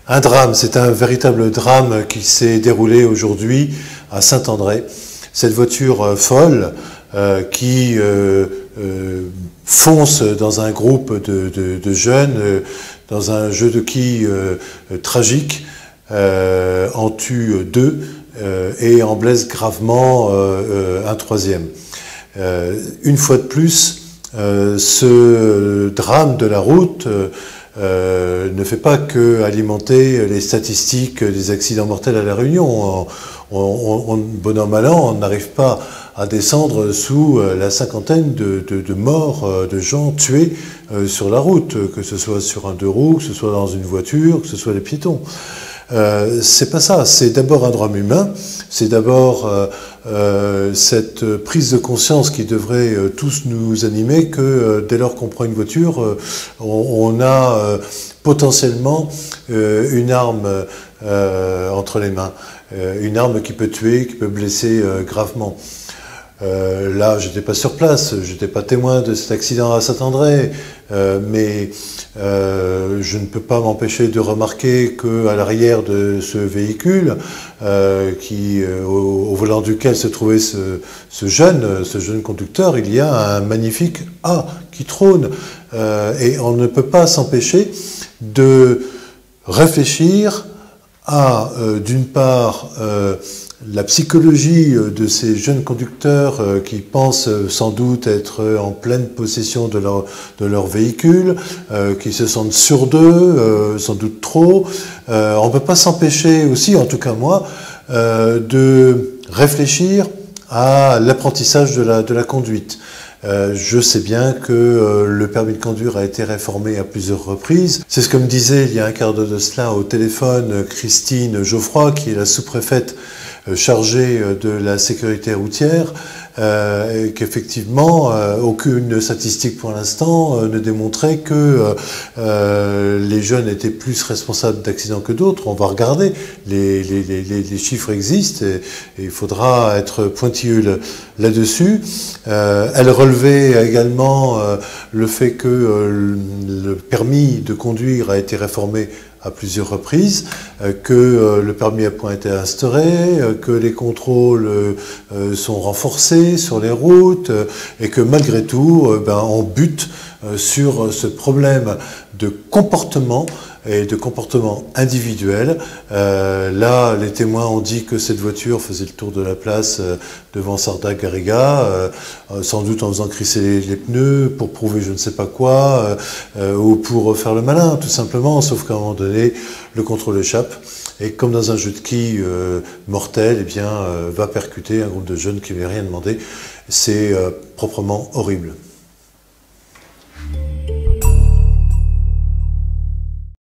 Un drame, c'est un véritable drame qui s'est déroulé aujourd'hui à Saint-André. Cette voiture folle qui fonce dans un groupe de jeunes, dans un jeu de quilles tragique, en tue deux et en blesse gravement un troisième. Une fois de plus, ce drame de la route ne fait pas que alimenter les statistiques des accidents mortels à La Réunion. Bon an, mal an, on n'arrive pas à descendre sous la cinquantaine de morts, de gens tués sur la route, que ce soit sur un deux roues, que ce soit dans une voiture, que ce soit les piétons. C'est pas ça, c'est d'abord un drame humain, c'est d'abord cette prise de conscience qui devrait tous nous animer que dès lors qu'on prend une voiture, on a potentiellement une arme entre les mains, une arme qui peut tuer, qui peut blesser gravement. Là, j'étais pas sur place, j'étais pas témoin de cet accident à Saint-André, mais je ne peux pas m'empêcher de remarquer qu'à l'arrière de ce véhicule, au volant duquel se trouvait ce jeune conducteur, il y a un magnifique A qui trône, et on ne peut pas s'empêcher de réfléchir à, d'une part, la psychologie de ces jeunes conducteurs qui pensent sans doute être en pleine possession de leur véhicule, qui se sentent sûrs d'eux, sans doute trop. On ne peut pas s'empêcher aussi, en tout cas moi, de réfléchir à l'apprentissage de la conduite. Je sais bien que le permis de conduire a été réformé à plusieurs reprises. C'est ce que me disait il y a un quart d'heure de cela au téléphone Christine Geoffroy, qui est la sous-préfète chargée de la sécurité routière, qu'effectivement aucune statistique pour l'instant ne démontrait que les jeunes étaient plus responsables d'accidents que d'autres. On va regarder, les chiffres existent et il faudra être pointilleux là-dessus. Elle relevait également le fait que le permis de conduire a été réformé à plusieurs reprises, que le permis à points a été instauré, que les contrôles sont renforcés sur les routes et que malgré tout, on bute sur ce problème de comportement et de comportement individuel. Là, les témoins ont dit que cette voiture faisait le tour de la place devant Sarda Garriga, sans doute en faisant crisser les pneus pour prouver je ne sais pas quoi, ou pour faire le malin, tout simplement, sauf qu'à un moment donné, le contrôle échappe. Et comme dans un jeu de quilles mortel, eh bien, va percuter un groupe de jeunes qui n'avaient rien demandé. C'est proprement horrible.